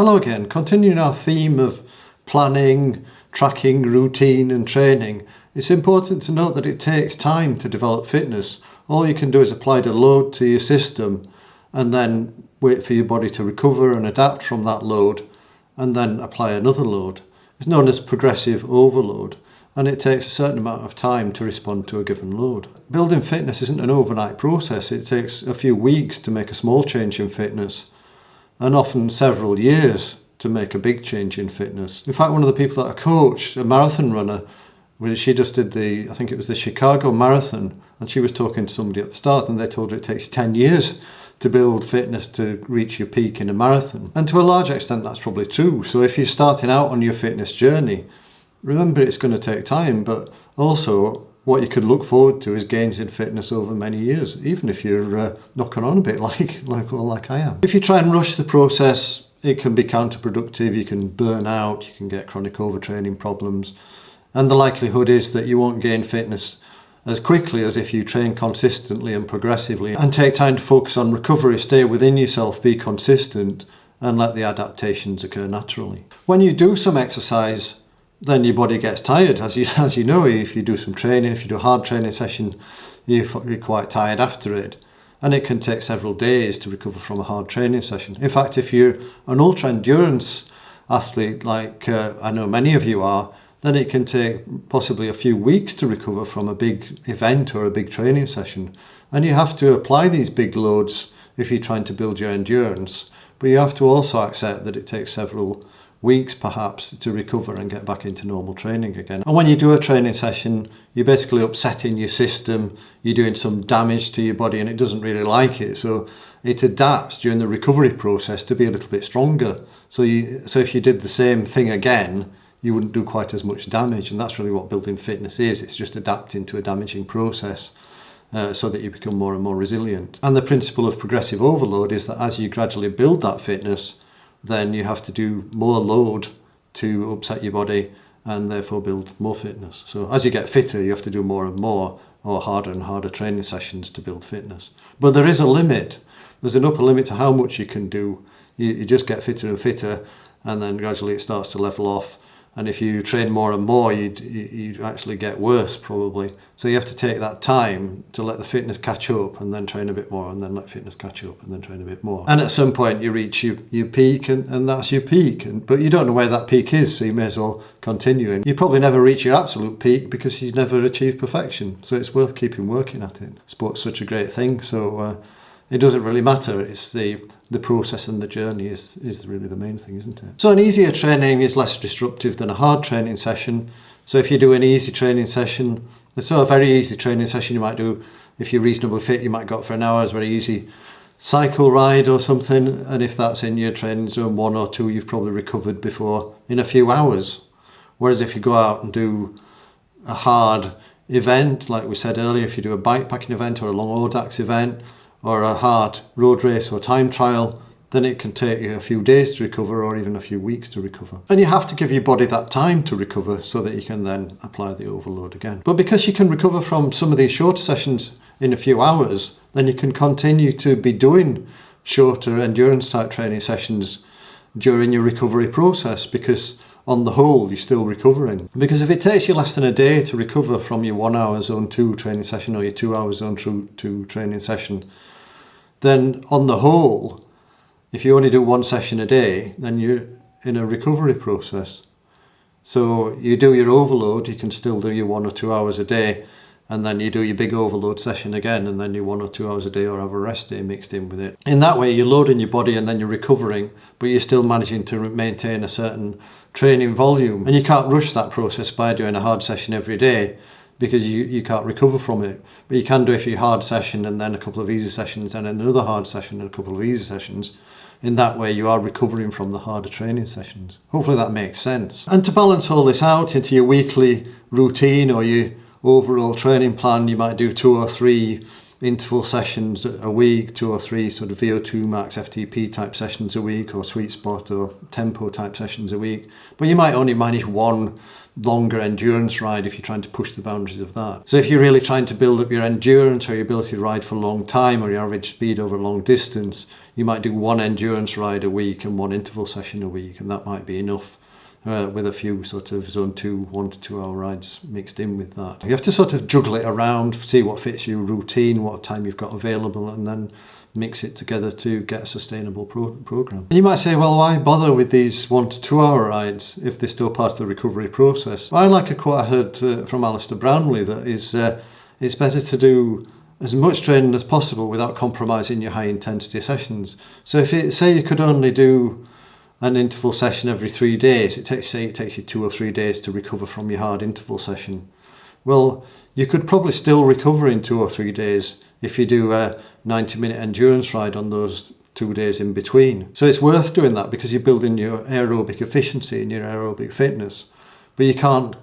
Hello again, continuing our theme of planning, tracking, routine and training. It's important to note that it takes time to develop fitness. All you can do is apply the load to your system and then wait for your body to recover and adapt from that load and then apply another load. It's known as progressive overload, and it takes a certain amount of time to respond to a given load. Building fitness isn't an overnight process. It takes a few weeks to make a small change in fitness, and often several years to make a big change in fitness. In fact, one of the people that I coached, a marathon runner, she just did I think it was the Chicago Marathon, and she was talking to somebody at the start and they told her it takes 10 years to build fitness to reach your peak in a marathon. And to a large extent that's probably true. So if you're starting out on your fitness journey, remember it's going to take time, but also what you could look forward to is gains in fitness over many years, even if you're knocking on a bit like I am. If you try and rush the process, it can be counterproductive. You can burn out, you can get chronic overtraining problems, and the likelihood is that you won't gain fitness as quickly as if you train consistently and progressively and take time to focus on recovery, stay within yourself, be consistent, and let the adaptations occur naturally. When you do some exercise, then your body gets tired. As you know, if you do some training, if you do a hard training session, you're quite tired after it. And it can take several days to recover from a hard training session. In fact, if you're an ultra endurance athlete, like I know many of you are, then it can take possibly a few weeks to recover from a big event or a big training session. And you have to apply these big loads if you're trying to build your endurance. But you have to also accept that it takes several weeks perhaps to recover and get back into normal training again. And when you do a training session, you're basically upsetting your system, you're doing some damage to your body and it doesn't really like it. So it adapts during the recovery process to be a little bit stronger. So if you did the same thing again, you wouldn't do quite as much damage. And that's really what building fitness is. It's just adapting to a damaging process so that you become more and more resilient. And the principle of progressive overload is that as you gradually build that fitness, then you have to do more load to upset your body and therefore build more fitness. So as you get fitter, you have to do more and more or harder and harder training sessions to build fitness. But there is a limit. There's an upper limit to how much you can do. You just get fitter and fitter, and then gradually it starts to level off. And if you train more and more, you'd actually get worse probably. So you have to take that time to let the fitness catch up and then train a bit more and then let fitness catch up and then train a bit more. And at some point you reach your peak and that's your peak. But you don't know where that peak is, so you may as well continue. And you probably never reach your absolute peak because you never achieve perfection. So it's worth keeping working at it. Sport's such a great thing, so it doesn't really matter. It's the process and the journey is really the main thing, isn't it? So an easier training is less disruptive than a hard training session. So if you do an easy training session, so a very easy training session you might do, if you're reasonably fit, you might go out for an hour, it's very easy cycle ride or something. And if that's in your training zone 1 or 2, you've probably recovered before in a few hours. Whereas if you go out and do a hard event, like we said earlier, if you do a bikepacking event or a long Audax event, or a hard road race or time trial, then it can take you a few days to recover or even a few weeks to recover. And you have to give your body that time to recover so that you can then apply the overload again. But because you can recover from some of these shorter sessions in a few hours, then you can continue to be doing shorter endurance type training sessions during your recovery process, because on the whole, you're still recovering. Because if it takes you less than a day to recover from your 1 hour zone 2 training session or your 2 hour zone 2 training session, then on the whole, if you only do one session a day, then you're in a recovery process. So you do your overload, you can still do your 1 or 2 hours a day, and then you do your big overload session again, and then your 1 or 2 hours a day or have a rest day mixed in with it. In that way, you're loading your body and then you're recovering, but you're still managing to maintain a certain training volume. And you can't rush that process by doing a hard session every day, because you can't recover from it. But you can do if you hard session and then a couple of easy sessions and then another hard session and a couple of easy sessions. In that way you are recovering from the harder training sessions. Hopefully that makes sense. And to balance all this out into your weekly routine or your overall training plan, you might do 2 or 3 interval sessions a week, 2 or 3 sort of VO2 max FTP type sessions a week, or sweet spot or tempo type sessions a week. But you might only manage 1 longer endurance ride if you're trying to push the boundaries of that. So if you're really trying to build up your endurance or your ability to ride for a long time or your average speed over a long distance, you might do one endurance ride a week and one interval session a week, and that might be enough. With a few sort of zone 2, 1 to 2 hour rides mixed in with that. You have to sort of juggle it around, see what fits your routine, what time you've got available, and then mix it together to get a sustainable program. And you might say, well, why bother with these 1 to 2 hour rides if they're still part of the recovery process? Well, I like a quote I heard from Alistair Brownlee that is, it's better to do as much training as possible without compromising your high intensity sessions. So if say you could only do an interval session every 3 days, it takes you 2 or 3 days to recover from your hard interval session. Well, you could probably still recover in 2 or 3 days if you do a 90-minute endurance ride on those 2 days in between. So it's worth doing that because you're building your aerobic efficiency and your aerobic fitness. But you can't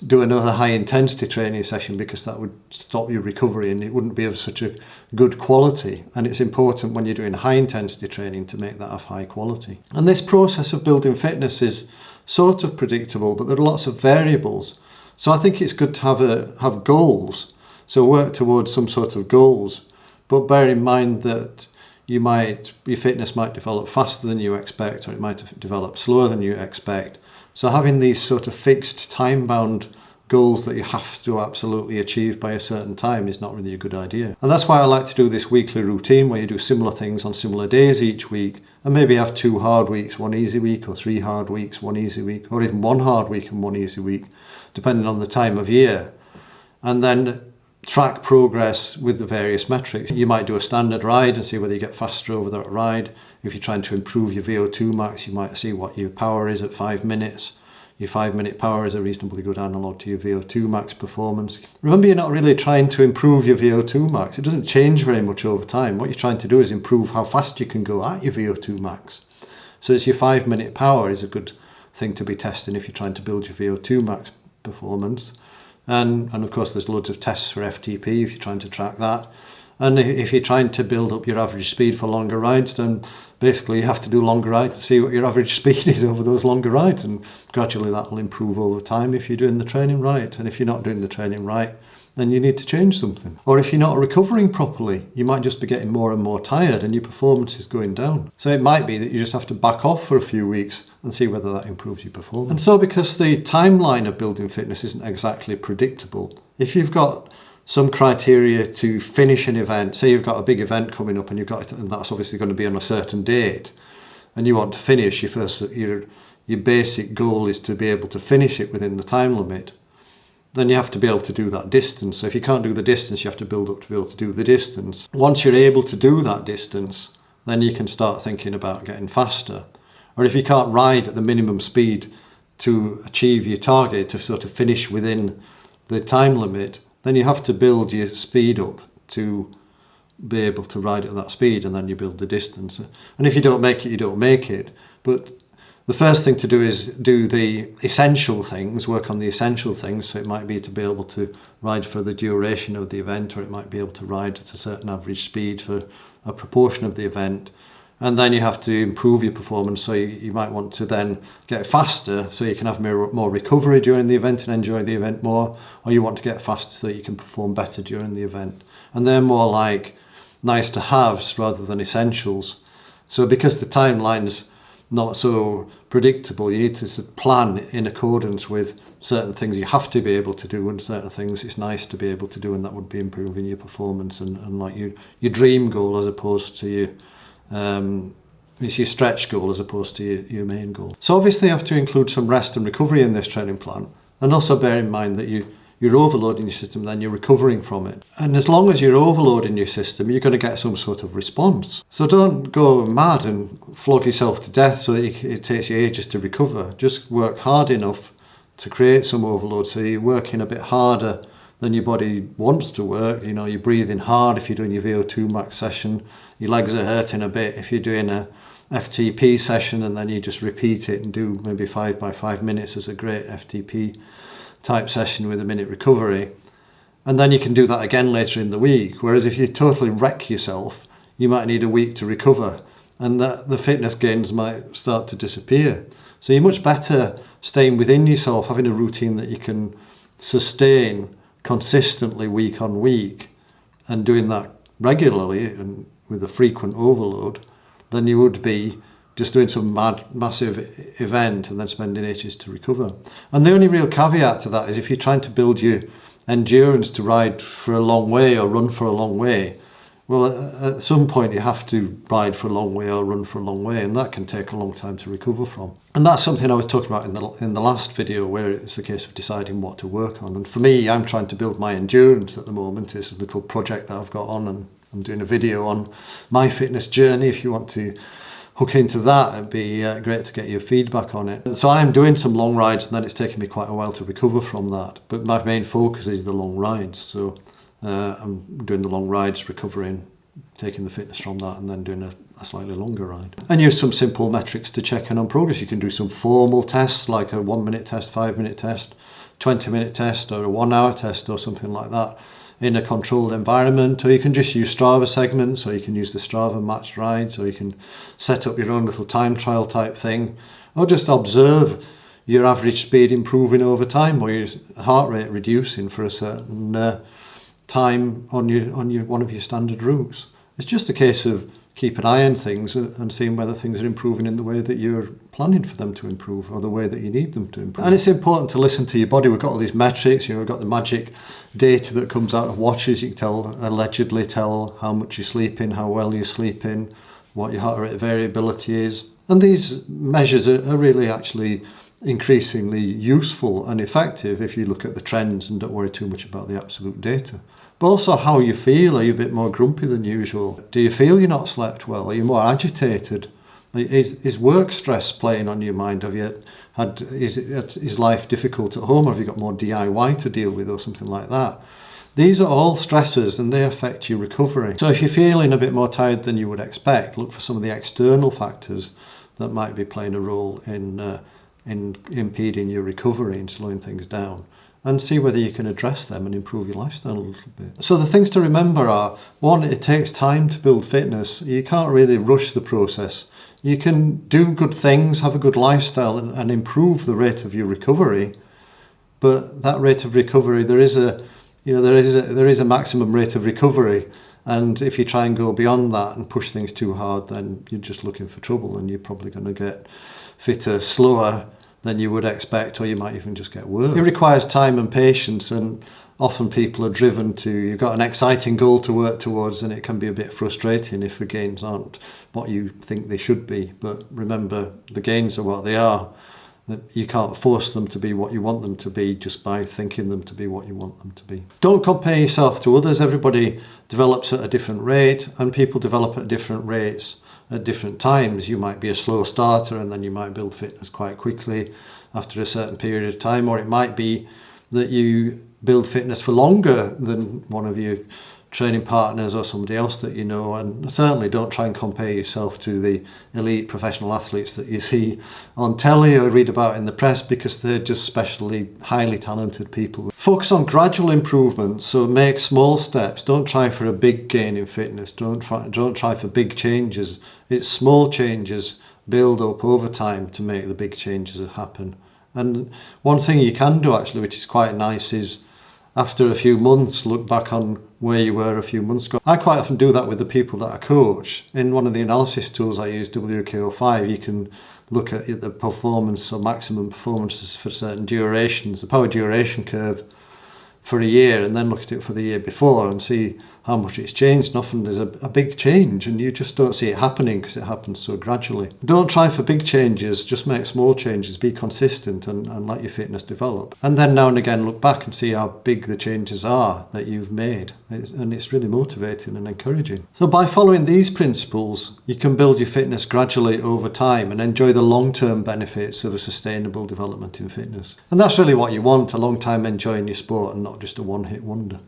do another high intensity training session because that would stop your recovery and it wouldn't be of such a good quality. And it's important when you're doing high intensity training to make that of high quality. And this process of building fitness is sort of predictable, but there are lots of variables. So I think it's good to have goals. So work towards some sort of goals, but bear in mind that your fitness might develop faster than you expect, or it might develop slower than you expect. So having these sort of fixed time-bound goals that you have to absolutely achieve by a certain time is not really a good idea. And that's why I like to do this weekly routine where you do similar things on similar days each week, and maybe have 2 hard weeks, 1 easy week, or 3 hard weeks, 1 easy week, or even 1 hard week and 1 easy week, depending on the time of year. And then track progress with the various metrics. You might do a standard ride and see whether you get faster over that ride. If you're trying to improve your VO2 max, you might see what your power is at 5 minutes. Your 5-minute power is a reasonably good analogue to your VO2 max performance. Remember, you're not really trying to improve your VO2 max. It doesn't change very much over time. What you're trying to do is improve how fast you can go at your VO2 max. So it's your 5-minute power is a good thing to be testing if you're trying to build your VO2 max performance. And of course there's loads of tests for FTP if you're trying to track that. And if you're trying to build up your average speed for longer rides, then basically you have to do longer rides to see what your average speed is over those longer rides, and gradually that will improve over time if you're doing the training right. And if you're not doing the training right, then you need to change something. Or if you're not recovering properly, you might just be getting more and more tired and your performance is going down. So it might be that you just have to back off for a few weeks and see whether that improves your performance. And so because the timeline of building fitness isn't exactly predictable, if you've got some criteria to finish an event, say you've got a big event coming up and and that's obviously going to be on a certain date, and you want to finish your basic goal is to be able to finish it within the time limit, then you have to be able to do that distance. So if you can't do the distance, you have to build up to be able to do the distance. Once you're able to do that distance, then you can start thinking about getting faster. Or if you can't ride at the minimum speed to achieve your target, to sort of finish within the time limit, then you have to build your speed up to be able to ride at that speed, and then you build the distance. And if you don't make it, you don't make it. But the first thing to do is do the essential things, work on the essential things. So it might be to be able to ride for the duration of the event, or it might be able to ride at a certain average speed for a proportion of the event. And then you have to improve your performance. So you might want to then get faster so you can have more recovery during the event and enjoy the event more, or you want to get faster so that you can perform better during the event. And they're more like nice to haves rather than essentials. So because the timeline's not so predictable, you need to plan in accordance with certain things you have to be able to do and certain things it's nice to be able to do, and that would be improving your performance and like your dream goal as opposed to your it's your stretch goal as opposed to your main goal. So obviously you have to include some rest and recovery in this training plan, and also bear in mind that you're overloading your system, then you're recovering from it. And as long as you're overloading your system, you're going to get some sort of response. So don't go mad and flog yourself to death so that it takes you ages to recover. Just work hard enough to create some overload, so you're working a bit harder than your body wants to work. You know, you're breathing hard if you're doing your VO2 max session. Your legs are hurting a bit if you're doing a FTP session, and then you just repeat it and do maybe 5 by 5 minutes as a great FTP type session with a minute recovery. And then you can do that again later in the week. Whereas if you totally wreck yourself, you might need a week to recover, and the fitness gains might start to disappear. So you're much better staying within yourself, having a routine that you can sustain consistently week on week, and doing that regularly and with a frequent overload, than you would be just doing some massive event and then spending ages to recover. And the only real caveat to that is if you're trying to build your endurance to ride for a long way or run for a long way, well, at some point you have to ride for a long way or run for a long way, and that can take a long time to recover from. And that's something I was talking about in the last video, where it's a case of deciding what to work on. And for me, I'm trying to build my endurance at the moment. It's a little project that I've got on, and I'm doing a video on my fitness journey. If you want to hook into that, it'd be great to get your feedback on it. So I'm doing some long rides, and then it's taken me quite a while to recover from that. But my main focus is the long rides. So I'm doing the long rides, recovering, taking the fitness from that, and then doing a slightly longer ride. And use some simple metrics to check in on progress. You can do some formal tests, like a 1-minute test, 5-minute test, 20-minute test, or a 1-hour test, or something like that, in a controlled environment. Or you can just use Strava segments, or you can use the Strava matched rides, or you can set up your own little time trial type thing, or just observe your average speed improving over time, or your heart rate reducing for a certain time on one of your standard routes. It's just a case of keep an eye on things and seeing whether things are improving in the way that you're planning for them to improve, or the way that you need them to improve. And it's important to listen to your body. We've got all these metrics, we've got the magic data that comes out of watches. You can allegedly tell how much you're sleeping, how well you're sleeping, what your heart rate variability is. And these measures are really actually increasingly useful and effective if you look at the trends and don't worry too much about the absolute data. But also how you feel. Are you a bit more grumpy than usual? Do you feel you're not slept well? Are you more agitated? Is work stress playing on your mind? Is life difficult at home? Or have you got more DIY to deal with or something like that? These are all stressors, and they affect your recovery. So if you're feeling a bit more tired than you would expect, look for some of the external factors that might be playing a role in impeding your recovery and slowing things down, and see whether you can address them and improve your lifestyle a little bit. So the things to remember are, one, it takes time to build fitness. You can't really rush the process. You can do good things, have a good lifestyle, and improve the rate of your recovery. But that rate of recovery, there is a maximum rate of recovery. And if you try and go beyond that and push things too hard, then you're just looking for trouble, and you're probably going to get fitter slower than you would expect, or you might even just get worse. It requires time and patience, and often people are driven to, you've got an exciting goal to work towards, and it can be a bit frustrating if the gains aren't what you think they should be. But remember, the gains are what they are. You can't force them to be what you want them to be just by thinking them to be what you want them to be. Don't compare yourself to others. Everybody develops at a different rate, and people develop at different rates at different times. You might be a slow starter, and then you might build fitness quite quickly after a certain period of time, or it might be that you build fitness for longer than one of your training partners or somebody else that you know. And certainly don't try and compare yourself to the elite professional athletes that you see on telly or read about in the press, because they're just specially highly talented people. Focus on gradual improvement, so make small steps. Don't try for a big gain in fitness. Don't try for big changes. It's small changes build up over time to make the big changes happen. And one thing you can do actually, which is quite nice, is after a few months, look back on where you were a few months ago. I quite often do that with the people that I coach. In one of the analysis tools I use, WKO5, you can look at the performance or maximum performances for certain durations, the power duration curve for a year, and then look at it for the year before and see how much it's changed. And often there's a big change, and you just don't see it happening because it happens so gradually. Don't try for big changes, just make small changes, be consistent, and let your fitness develop. And then now and again look back and see how big the changes are that you've made. And it's really motivating and encouraging. So by following these principles, you can build your fitness gradually over time and enjoy the long-term benefits of a sustainable development in fitness. And that's really what you want, a long time enjoying your sport and not just a one-hit wonder.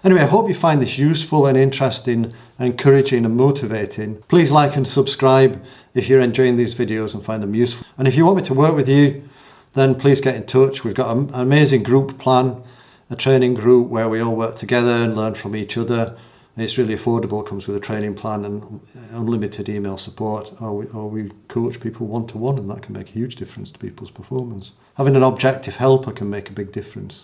Anyway, I hope you find this useful and interesting, encouraging and motivating. Please like and subscribe if you're enjoying these videos and find them useful. And if you want me to work with you, then please get in touch. We've got an amazing group plan, a training group where we all work together and learn from each other. It's really affordable, it comes with a training plan and unlimited email support, or we coach people one-to-one, and that can make a huge difference to people's performance. Having an objective helper can make a big difference.